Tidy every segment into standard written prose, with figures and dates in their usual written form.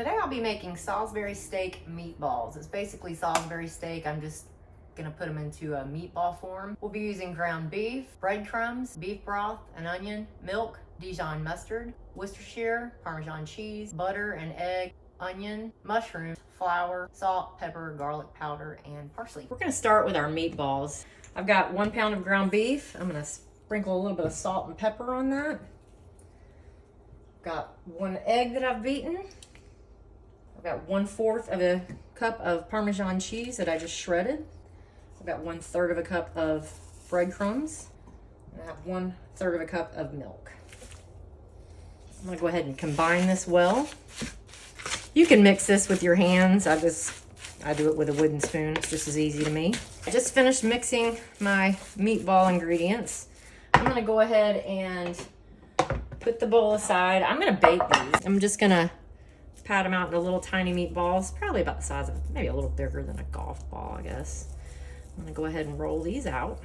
Today I'll be making Salisbury steak meatballs. It's basically Salisbury steak. I'm just gonna put them into a meatball form. We'll be using ground beef, breadcrumbs, beef broth, an onion, milk, Dijon mustard, Worcestershire, Parmesan cheese, butter and egg, onion, mushrooms, flour, salt, pepper, garlic powder, and parsley. We're gonna start with our meatballs. I've got 1 pound of ground beef. I'm gonna sprinkle a little bit of salt and pepper on that. Got 1 egg that I've beaten. I've got 1/4 of a cup of Parmesan cheese that I just shredded. I've got 1/3 of a cup of breadcrumbs. And I have 1/3 of a cup of milk. I'm gonna go ahead and combine this well. You can mix this with your hands. I do it with a wooden spoon. It's just as easy to me. I just finished mixing my meatball ingredients. I'm gonna go ahead and put the bowl aside. I'm gonna bake these. I'm just gonna pat them out into little tiny meatballs, probably about the size of, maybe a little bigger than a golf ball, I guess. I'm gonna go ahead and roll these out.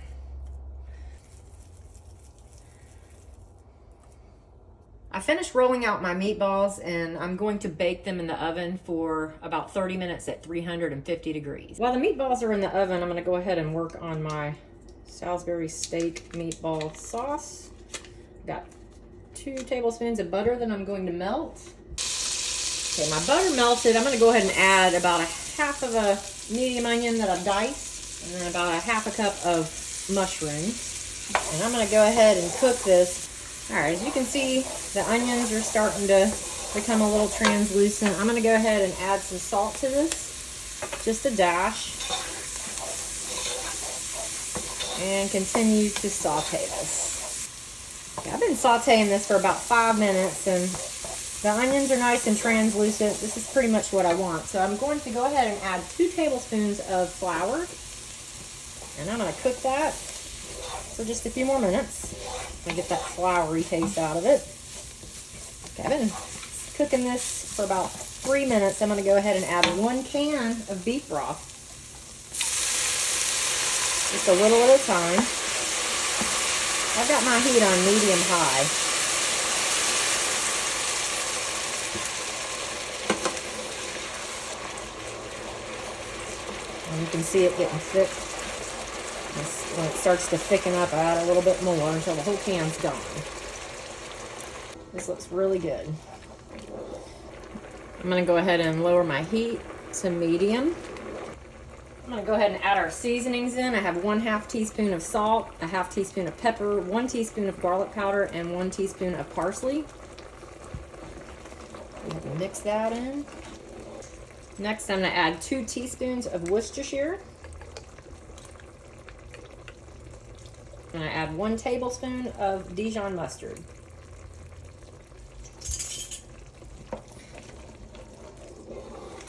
I finished rolling out my meatballs and I'm going to bake them in the oven for about 30 minutes at 350 degrees. While the meatballs are in the oven, I'm gonna go ahead and work on my Salisbury steak meatball sauce. Got 2 tablespoons of butter that I'm going to melt. Okay, my butter melted. I'm gonna go ahead and add about 1/2 of a medium onion that I've diced, and then about 1/2 cup of mushrooms. And I'm gonna go ahead and cook this. All right, as you can see, the onions are starting to become a little translucent. I'm gonna go ahead and add some salt to this, just a dash, and continue to saute this. Okay, I've been sauteing this for about 5 minutes, and the onions are nice and translucent. This is pretty much what I want. So I'm going to go ahead and add 2 tablespoons of flour. And I'm going to cook that for just a few more minutes. I'm going to get that floury taste out of it. Okay, I've been cooking this for about 3 minutes. I'm going to go ahead and add 1 can of beef broth. Just a little at a time. I've got my heat on medium-high. And you can see it getting thick. When it starts to thicken up, I add a little bit more until the whole can's gone. This looks really good. I'm going to go ahead and lower my heat to medium. I'm going to go ahead and add our seasonings in. I have 1/2 teaspoon of salt, 1/2 teaspoon of pepper, 1 teaspoon of garlic powder, and 1 teaspoon of parsley. Mix that in. Next, I'm going to add 2 teaspoons of Worcestershire. I'm going to add 1 tablespoon of Dijon mustard.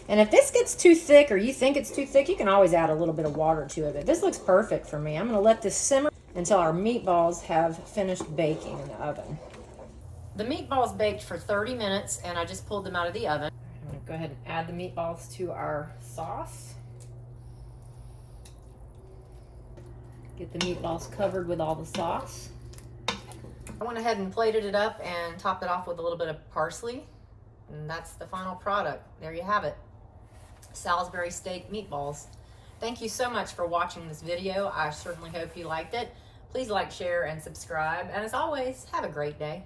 And if this gets too thick or you think it's too thick, you can always add a little bit of water to it. But this looks perfect for me. I'm going to let this simmer until our meatballs have finished baking in the oven. The meatballs baked for 30 minutes and I just pulled them out of the oven. I'm going to go ahead and add the meatballs to our sauce. Get the meatballs covered with all the sauce. I went ahead and plated it up and topped it off with a little bit of parsley. And that's the final product. There you have it. Salisbury steak meatballs. Thank you so much for watching this video. I certainly hope you liked it. Please like, share, and subscribe. And as always, have a great day.